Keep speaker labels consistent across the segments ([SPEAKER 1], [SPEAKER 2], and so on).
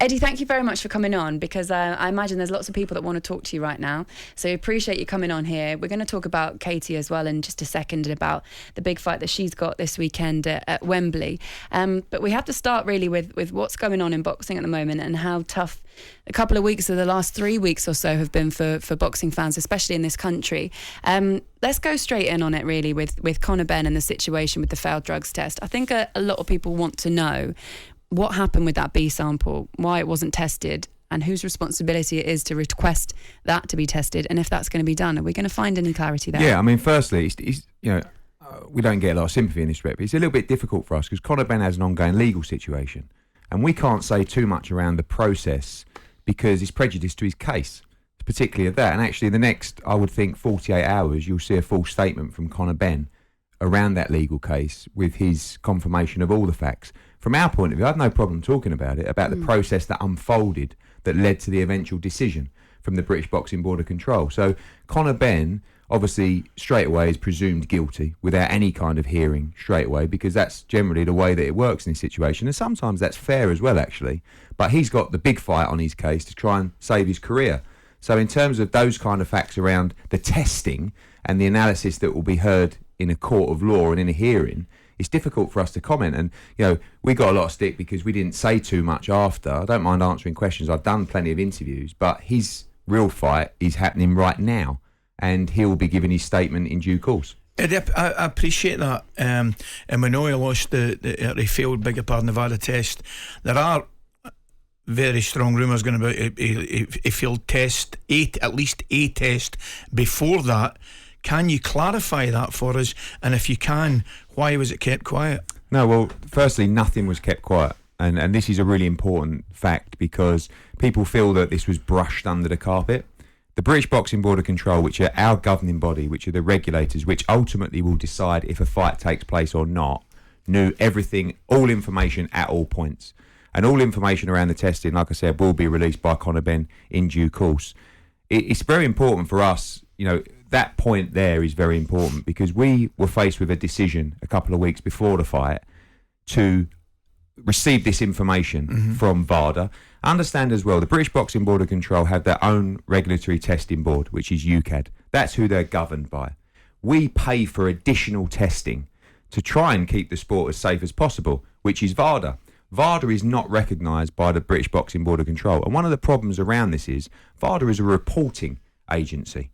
[SPEAKER 1] Eddie, thank you very much for coming on, because I imagine there's lots of people that want to talk to you right now. So appreciate you coming on here. We're going to talk about Katie as well in just a second, and about the big fight that she's got this weekend at Wembley. But we have to start really with what's going on in boxing at the moment, and how tough a couple of weeks, or the last 3 weeks or so, have been for boxing fans, especially in this country. Let's go straight in on it really with Conor Benn and the situation with the failed drugs test. I think a lot of people want to know what happened with that B sample, why it wasn't tested, and whose responsibility it is to request that to be tested, and if that's going to be done. Are we going to find any clarity there?
[SPEAKER 2] Yeah, I mean, firstly, it's we don't get a lot of sympathy in this respect, but it's a little bit difficult for us because Conor Benn has an ongoing legal situation, and we can't say too much around the process because it's prejudice to his case, particularly of that. And actually, the next, I would think, 48 hours, you'll see a full statement from Conor Benn around that legal case with his confirmation of all the facts. From our point of view, I have no problem talking about it, about the process that unfolded that led to the eventual decision from the British Boxing Board of Control. So Conor Benn, obviously, straight away is presumed guilty without any kind of hearing straight away, because that's generally the way that it works in this situation. And sometimes that's fair as well, actually. But he's got the big fight on his case to try and save his career. So in terms of those kind of facts around the testing and the analysis that will be heard in a court of law and in a hearing, it's difficult for us to comment. And, we got a lot of stick because we didn't say too much after. I don't mind answering questions. I've done plenty of interviews, but his real fight is happening right now, and he'll be giving his statement in due course.
[SPEAKER 3] I appreciate that. And we know he lost he failed, beg your pardon, Nevada test. There are very strong rumours going about he failed at least a test before that. Can you clarify that for us? And if you can, why was it kept quiet?
[SPEAKER 2] No, well, firstly, nothing was kept quiet. And this is a really important fact because people feel that this was brushed under the carpet. The British Boxing Board of Control, which are our governing body, which are the regulators, which ultimately will decide if a fight takes place or not, knew everything, all information at all points. And all information around the testing, like I said, will be released by Conor Benn in due course. It's very important for us, that point there is very important because we were faced with a decision a couple of weeks before the fight to receive this information from VADA. Understand as well, the British Boxing Board of Control have their own regulatory testing board, which is UCAD. That's who they're governed by. We pay for additional testing to try and keep the sport as safe as possible, which is VADA. VADA is not recognised by the British Boxing Board of Control. And one of the problems around this is VADA is a reporting agency.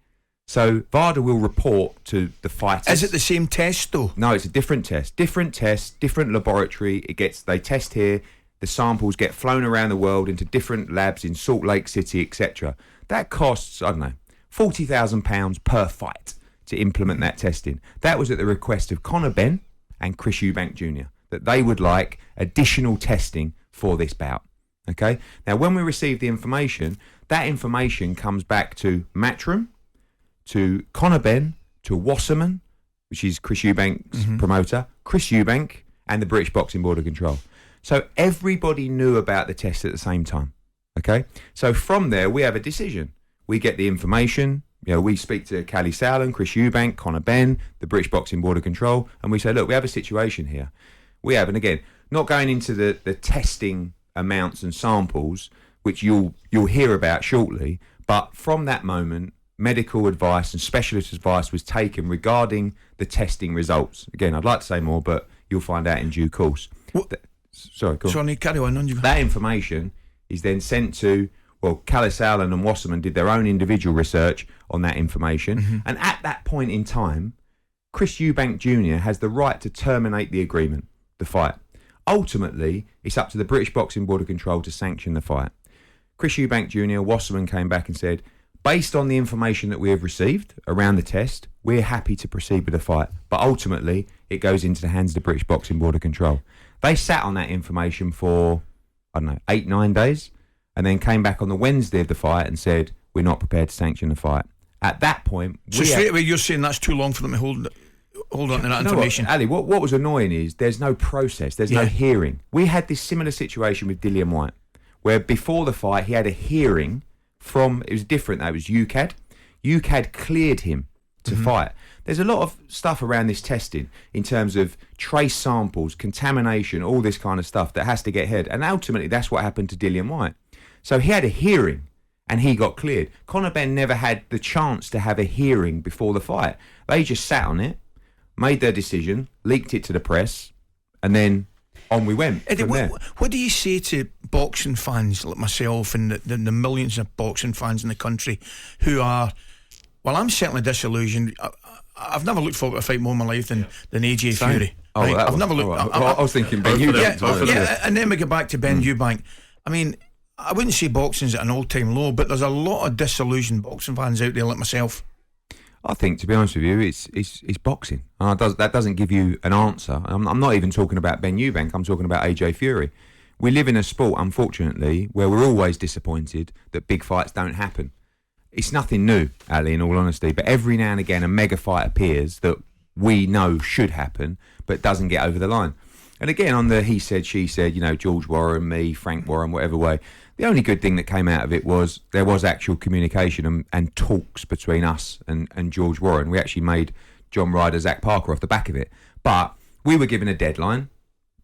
[SPEAKER 2] So VADA will report to the fighters.
[SPEAKER 3] Is it the same test though?
[SPEAKER 2] No, it's a different test. Different test, different laboratory. They test here. The samples get flown around the world into different labs in Salt Lake City, etc. That costs, I don't know, £40,000 per fight to implement that testing. That was at the request of Conor Benn and Chris Eubank Jr. that they would like additional testing for this bout. Okay. Now, when we receive the information, that information comes back to Matchroom, to Conor Benn, to Wasserman, which is Chris Eubank's promoter, Chris Eubank, and the British Boxing Board of Control. So everybody knew about the test at the same time. Okay? So from there, we have a decision. We get the information. We speak to Callie Sowland, Chris Eubank, Conor Benn, the British Boxing Board of Control, and we say, look, we have a situation here. We have, and again, not going into the testing amounts and samples, which you'll hear about shortly, but from that moment, medical advice and specialist advice was taken regarding the testing results. Again, I'd like to say more, but you'll find out in due course. Sorry, go on.
[SPEAKER 3] Sorry, carry on.
[SPEAKER 2] That information is then sent to, Callie Sowland and Wasserman did their own individual research on that information. And at that point in time, Chris Eubank Jr. has the right to terminate the agreement, the fight. Ultimately, it's up to the British Boxing Board of Control to sanction the fight. Chris Eubank Jr., Wasserman came back and said, based on the information that we have received around the test, we're happy to proceed with the fight. But ultimately, it goes into the hands of the British Boxing Board of Control. They sat on that information for, 8-9 days, and then came back on the Wednesday of the fight and said, we're not prepared to sanction the fight. At that point...
[SPEAKER 3] So straight away you're saying that's too long for them to hold on to that information?
[SPEAKER 2] Ali, what was annoying is there's no process, there's no hearing. We had this similar situation with Dillian Whyte, where before the fight he had a hearing from, it was different, that was UCAD. UCAD cleared him to fight. There's a lot of stuff around this testing in terms of trace samples, contamination, all this kind of stuff that has to get ahead. And ultimately, that's what happened to Dillian Whyte. So he had a hearing and he got cleared. Conor Benn never had the chance to have a hearing before the fight. They just sat on it, made their decision, leaked it to the press, and then on we went.
[SPEAKER 3] Eddie, what do you say to boxing fans like myself and the millions of boxing fans in the country who are, well, I'm certainly disillusioned. I've never looked forward to a fight more in my life than AJ Fury.
[SPEAKER 2] Oh,
[SPEAKER 3] right?
[SPEAKER 2] I've
[SPEAKER 3] never looked.
[SPEAKER 2] I was thinking Ben Eubank.
[SPEAKER 3] Yeah, and then we get back to Ben Eubank. I mean, I wouldn't say boxing's at an all-time low, but there's a lot of disillusioned boxing fans out there like myself.
[SPEAKER 2] I think, to be honest with you, it's boxing. That doesn't give you an answer. I'm not even talking about Ben Eubank. I'm talking about AJ Fury. We live in a sport, unfortunately, where we're always disappointed that big fights don't happen. It's nothing new, Ali, in all honesty, but every now and again a mega fight appears that we know should happen but doesn't get over the line. And again, on the he said, she said, George Warren, me, Frank Warren, whatever way, the only good thing that came out of it was there was actual communication and talks between us and George Warren. We actually made John Ryder, Zach Parker off the back of it. But we were given a deadline,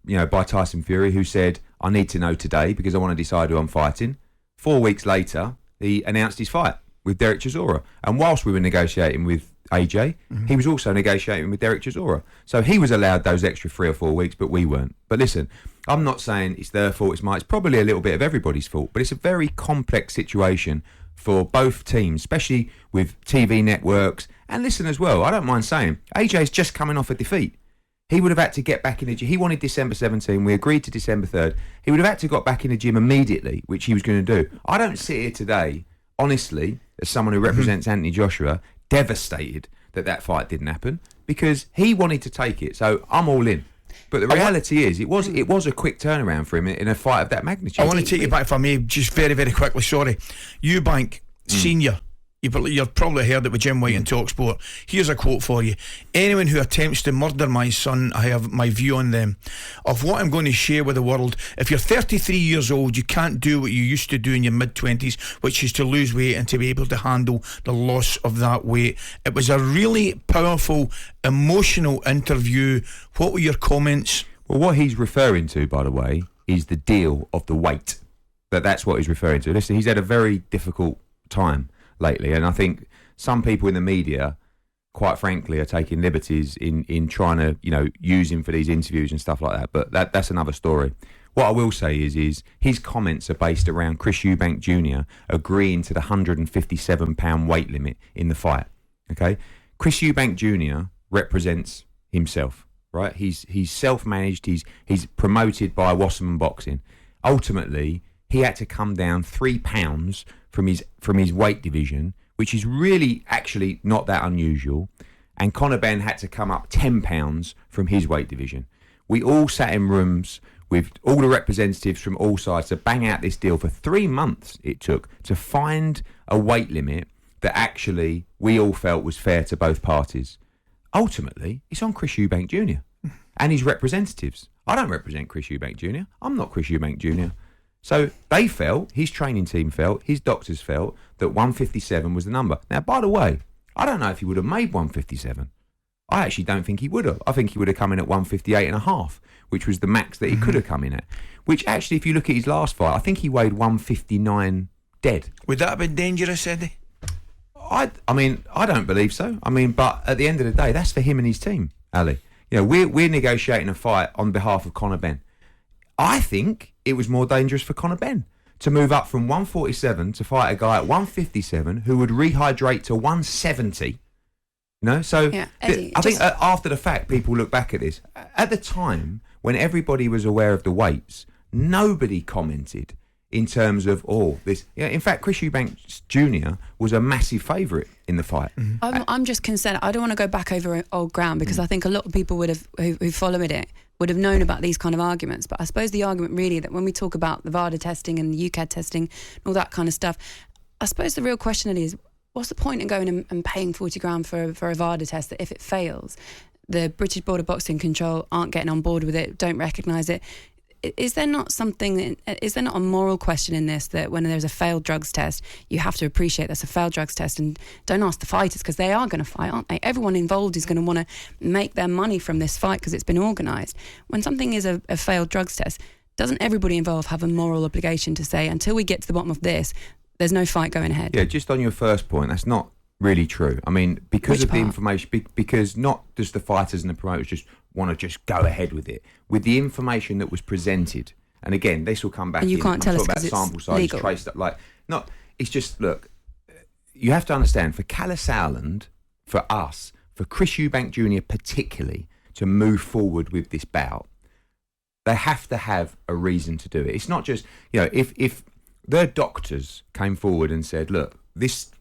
[SPEAKER 2] by Tyson Fury, who said, I need to know today because I want to decide who I'm fighting. 4 weeks later, he announced his fight with Derek Chisora. And whilst we were negotiating with AJ, he was also negotiating with Derek Chisora. So he was allowed those extra 3 or 4 weeks, but we weren't. But listen, I'm not saying it's their fault, it's mine. It's probably a little bit of everybody's fault, but it's a very complex situation for both teams, especially with TV networks. And listen as well, I don't mind saying, AJ's just coming off a defeat. He would have had to get back in the gym. He wanted December 17. We agreed to December 3rd. He would have had to got back in the gym immediately, which he was going to do. I don't sit here today, honestly, as someone who represents Anthony Joshua, devastated that fight didn't happen because he wanted to take it. So I'm all in. But the reality is, it was a quick turnaround for him in a fight of that magnitude.
[SPEAKER 3] I want to take you back, if I may, just very, very quickly. Sorry, Eubank Senior. You've probably heard it with Jim White and talkSPORT. Here's a quote for you. Anyone who attempts to murder my son, I have my view on them. Of what I'm going to share with the world. If you're 33 years old, you can't do what you used to do in your mid-20s, which is to lose weight and to be able to handle the loss of that weight. It was a really powerful, emotional interview. What were your comments?
[SPEAKER 2] Well, what he's referring to, by the way, is the deal of the weight. That's what he's referring to. Listen, he's had a very difficult time lately, and I think some people in the media, quite frankly, are taking liberties in trying to use him for these interviews and stuff like that, but that's another story. What I will say is his comments are based around Chris Eubank Jr. agreeing to the £157 weight limit in the fight. Okay, Chris Eubank Jr. represents himself, right? He's self-managed, he's promoted by Wasserman Boxing. Ultimately, he had to come down 3 pounds from his weight division, which is really actually not that unusual. And Conor Benn had to come up 10 pounds from his weight division. We all sat in rooms with all the representatives from all sides to bang out this deal for 3 months. It took to find a weight limit that actually we all felt was fair to both parties. Ultimately, it's on Chris Eubank Jr. and his representatives. I don't represent Chris Eubank Jr. I'm not Chris Eubank Jr. So they felt, his training team felt, his doctors felt that 157 was the number. Now, by the way, I don't know if he would have made 157. I actually don't think he would have. I think he would have come in at 158.5, which was the max that he could have come in at. Which actually, if you look at his last fight, I think he weighed 159 dead.
[SPEAKER 3] Would that have been dangerous, Eddie?
[SPEAKER 2] I mean, I don't believe so. I mean, but at the end of the day, that's for him and his team, Ali. We're negotiating a fight on behalf of Conor Benn. I think it was more dangerous for Conor Benn to move up from 147 to fight a guy at 157 who would rehydrate to 170. So
[SPEAKER 1] yeah, Eddie,
[SPEAKER 2] I think after the fact, people look back at this. At the time, when everybody was aware of the weights, nobody commented in terms of this. Yeah, in fact, Chris Eubank Jr. was a massive favourite in the fight.
[SPEAKER 1] I'm just concerned. I don't want to go back over old ground because I think a lot of people who followed it would have known about these kind of arguments. But I suppose the argument really that when we talk about the VADA testing and the UCAD testing and all that kind of stuff, I suppose the real question is, what's the point in going and paying 40 grand for a VADA test that if it fails, the British Board of Boxing Control aren't getting on board with it, don't recognise it? is there not a moral question in this, that when there's a failed drugs test, you have to appreciate that's a failed drugs test and don't ask the fighters, because they are going to fight, aren't they? Everyone involved is going to want to make their money from this fight because it's been organised. When something is a failed drugs test, doesn't everybody involved have a moral obligation to say, until we get to the bottom of this, there's no fight going ahead?
[SPEAKER 2] Yeah, just on your first point, that's not really true. I mean, because of the information, because not just the fighters and the promoters just want to just go ahead with it. With the information that was presented, and again, this will come back.
[SPEAKER 1] And you can't tell us because it's
[SPEAKER 2] sample size,
[SPEAKER 1] legal.
[SPEAKER 2] Traced up, it's just, look, you have to understand, for Callis Howland, for us, for Chris Eubank Jr. particularly, to move forward with this bout, they have to have a reason to do it. It's not just, if their doctors came forward and said, look,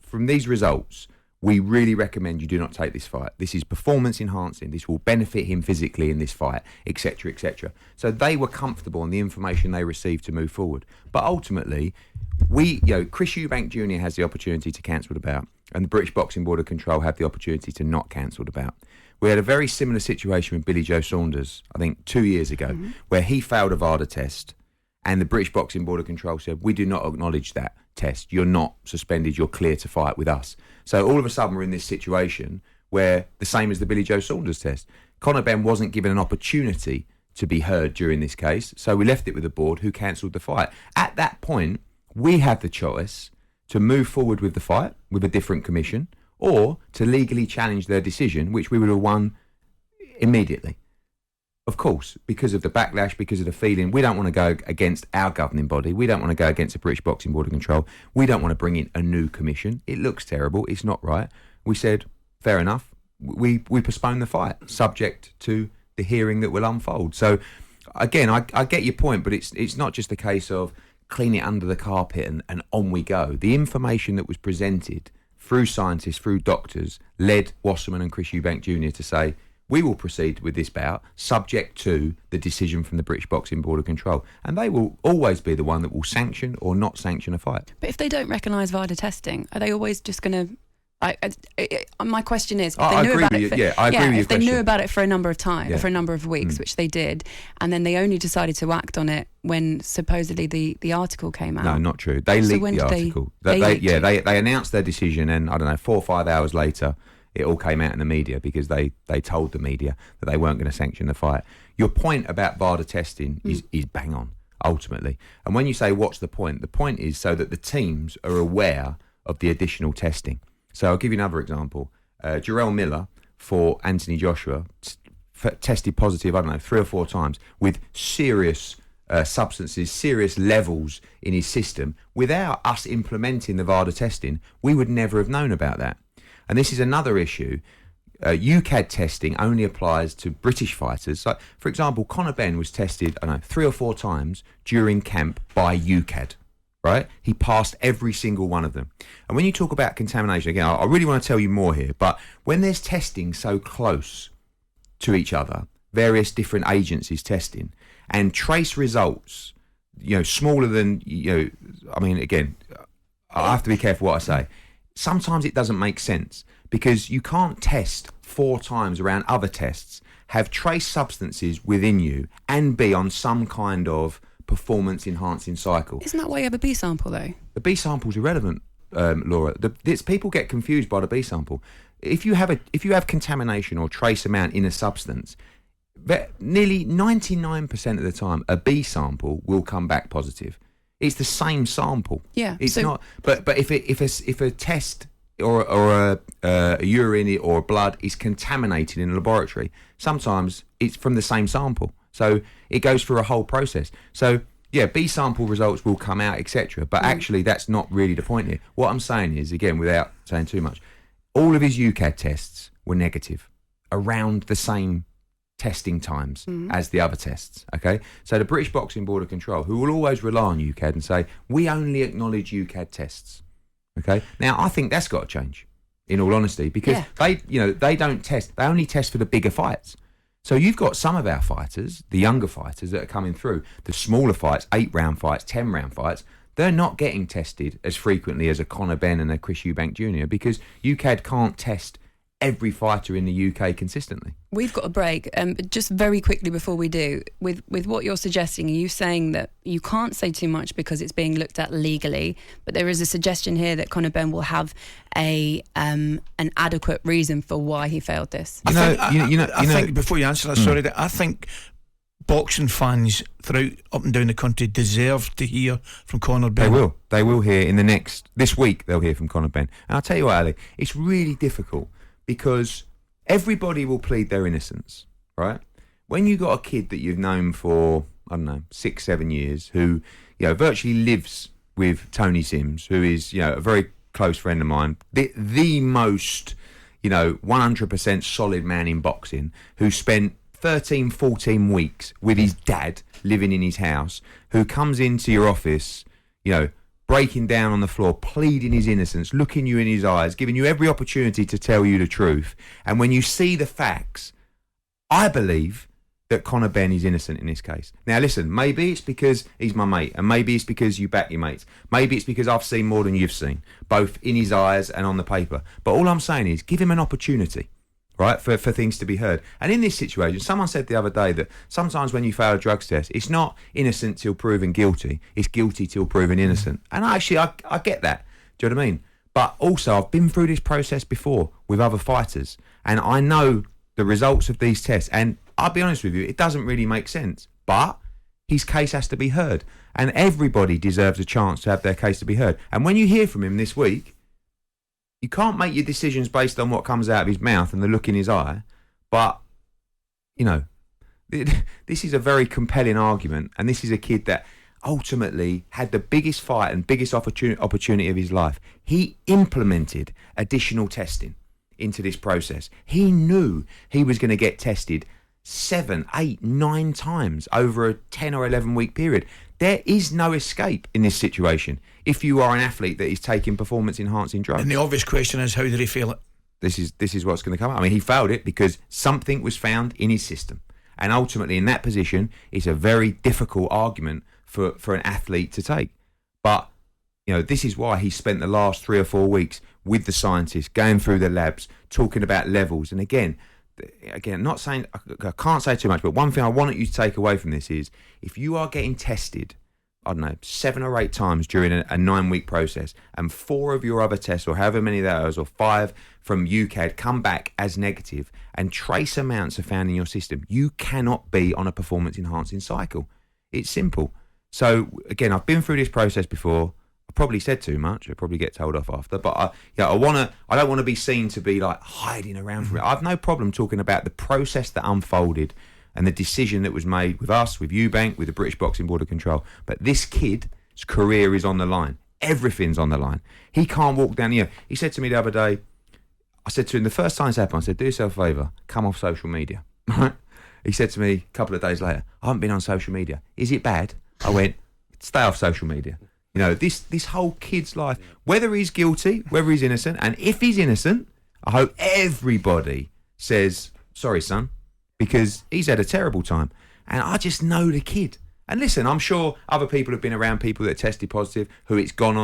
[SPEAKER 2] from these results, we really recommend you do not take this fight. This is performance enhancing. This will benefit him physically in this fight, etc., etc. So they were comfortable in the information they received to move forward. But ultimately, Chris Eubank Jr. has the opportunity to cancel the bout, and the British Boxing Board of Control have the opportunity to not cancel the bout. We had a very similar situation with Billy Joe Saunders, I think 2 years ago, where he failed a VADA test, and the British Boxing Board of Control said, we do not acknowledge that test. You're not suspended. You're clear to fight with us. So all of a sudden we're in this situation where the same as the Billy Joe Saunders test. Conor Benn wasn't given an opportunity to be heard during this case, so we left it with the board, who cancelled the fight. At that point, we had the choice to move forward with the fight with a different commission, or to legally challenge their decision, which we would have won immediately. Of course, because of the backlash, because of the feeling, we don't want to go against our governing body. We don't want to go against the British Boxing Board of Control. We don't want to bring in a new commission. It looks terrible. It's not right. We said, fair enough. We postponed the fight, subject to the hearing that will unfold. So, again, I get your point, but it's not just a case of clean it under the carpet and on we go. The information that was presented through scientists, through doctors, led Wasserman and Chris Eubank Jr. to say, we will proceed with this bout subject to the decision from the British Boxing Board of Control. And they will always be the one that will sanction or not sanction a fight.
[SPEAKER 1] But if they don't recognise VADA testing, are they always just going to... my question is,
[SPEAKER 2] I agree with your question.
[SPEAKER 1] If they knew about it for a number of times, for a number of weeks, which they did, and then they only decided to act on it when supposedly the article came out.
[SPEAKER 2] No, not true. They leaked the article. They announced their decision, and I don't know, 4 or 5 hours later, it all came out in the media because they told the media that they weren't going to sanction the fight. Your point about VADA testing is bang on, ultimately. And when you say what's the point is so that the teams are aware of the additional testing. So I'll give you another example. Jarrell Miller for Anthony Joshua tested positive, 3 or 4 times with serious substances, serious levels in his system. Without us implementing the VADA testing, we would never have known about that. And this is another issue. UCAD testing only applies to British fighters. So, for example, Conor Benn was tested, 3 or 4 times during camp by UCAD. Right? He passed every single one of them. And when you talk about contamination, again, I really want to tell you more here, but when there's testing so close to each other, various different agencies testing, and trace results, smaller than, again, I have to be careful what I say. Sometimes it doesn't make sense because you can't test 4 times around other tests, have trace substances within you, and be on some kind of performance enhancing cycle.
[SPEAKER 1] Isn't that why you have a B sample though?
[SPEAKER 2] The B sample's irrelevant, Laura. People get confused by the B sample. If you have contamination or trace amount in a substance, nearly 99% of the time a B sample will come back positive. It's the same sample.
[SPEAKER 1] Yeah.
[SPEAKER 2] It's not. But if a test or a urine or blood is contaminated in a laboratory, sometimes it's from the same sample. So it goes through a whole process. So, yeah, B sample results will come out, etc. But actually, that's not really the point here. What I'm saying is, again, without saying too much, all of his UCAD tests were negative around the same testing times as the other tests, okay? So the British Boxing Board of Control, who will always rely on UCAD and say, we only acknowledge UCAD tests, okay? Now, I think that's got to change, in all honesty, because they don't test, they only test for the bigger fights. So you've got some of our fighters, the younger fighters that are coming through, the smaller fights, 8-round fights, 10-round fights, they're not getting tested as frequently as a Conor Benn and a Chris Eubank Jr. because UCAD can't test every fighter in the UK consistently.
[SPEAKER 1] We've got a break. Just very quickly before we do, with what you're suggesting, are you saying that you can't say too much because it's being looked at legally, but there is a suggestion here that Conor Benn will have an adequate reason for why he failed this?
[SPEAKER 3] I think before you answer that, sorry, I think boxing fans throughout up and down the country deserve to hear from Conor Benn.
[SPEAKER 2] They will hear this week. They'll hear from Conor Benn. And I'll tell you what, Ali, it's really difficult because everybody will plead their innocence, right? When you got a kid that you've known for, I don't know, 6-7 years, who, virtually lives with Tony Sims, who is, a very close friend of mine, the most, 100% solid man in boxing, who spent 13, 14 weeks with his dad living in his house, who comes into your office, breaking down on the floor, pleading his innocence, looking you in his eyes, giving you every opportunity to tell you the truth. And when you see the facts, I believe that Conor Benn is innocent in this case. Now listen, maybe it's because he's my mate, and maybe it's because you back your mates. Maybe it's because I've seen more than you've seen, both in his eyes and on the paper. But all I'm saying is give him an opportunity, right, for things to be heard. And in this situation, someone said the other day that sometimes when you fail a drugs test, it's not innocent till proven guilty, it's guilty till proven innocent. And actually, I get that. Do you know what I mean? But also, I've been through this process before with other fighters, and I know the results of these tests. And I'll be honest with you, it doesn't really make sense. But his case has to be heard. And everybody deserves a chance to have their case to be heard. And when you hear from him this week, you can't make your decisions based on what comes out of his mouth and the look in his eye. But, this is a very compelling argument. And this is a kid that ultimately had the biggest fight and biggest opportunity of his life. He implemented additional testing into this process. He knew he was going to get tested 7, 8, 9 times over a 10 or 11 week period. There is no escape in this situation if you are an athlete that is taking performance enhancing drugs.
[SPEAKER 3] And the obvious question is, how did he fail it?
[SPEAKER 2] This is what's going to come up. I mean, he failed it because something was found in his system. And ultimately, in that position, it's a very difficult argument for an athlete to take. But, this is why he spent the last 3 or 4 weeks with the scientists, going through the labs, talking about levels. And again, not saying, I can't say too much, but one thing I want you to take away from this is, if you are getting tested, I don't know, 7 or 8 times during a 9-week process, and 4 of your other tests, or however many that is, or 5 from UCAD come back as negative, and trace amounts are found in your system, you cannot be on a performance enhancing cycle. It's simple. So again, I've been through this process before. I probably said too much. I probably get told off after, but I don't want to be seen to be like hiding around from it. I've no problem talking about the process that unfolded and the decision that was made with us, with Eubank, with the British Boxing Board of Control. But this kid's career is on the line. Everything's on the line. He can't walk down here. He said to me the other day, I said to him, the first time this happened, I said, do yourself a favour, come off social media. He said to me a couple of days later, I haven't been on social media. Is it bad? I went, stay off social media. This whole kid's life, whether he's guilty, whether he's innocent, and if he's innocent, I hope everybody says, sorry, son, because he's had a terrible time. And I just know the kid. And listen, I'm sure other people have been around people that tested positive, who they've gone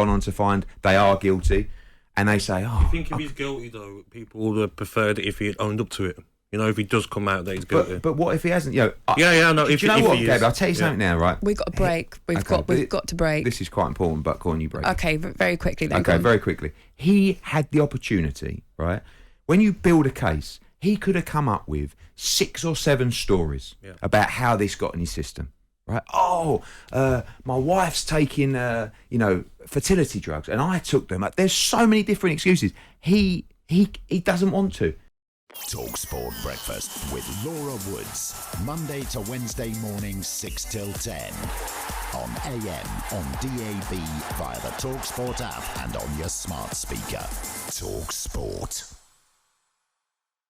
[SPEAKER 2] on to find they are guilty, and they say,
[SPEAKER 4] I think if he's guilty, though, people would have preferred it if he had owned up to it. If he does come out that he's guilty.
[SPEAKER 2] But what if he hasn't?
[SPEAKER 4] No.
[SPEAKER 2] Do you know what, Gabby? I'll tell you something now, right?
[SPEAKER 1] We've got a break. We've got to break.
[SPEAKER 2] This is quite important, but go on, you break.
[SPEAKER 1] Okay, very quickly then.
[SPEAKER 2] Okay, very quickly. He had the opportunity, right? When you build a case, he could have come up with 6 or 7 stories about how this got in his system, right? My wife's taking, fertility drugs, and I took them. There's so many different excuses. He doesn't want to.
[SPEAKER 5] talkSPORT Breakfast with Laura Woods, Monday to Wednesday mornings 6 till 10 on AM, on DAB, via the talkSPORT app and on your smart speaker. talkSPORT.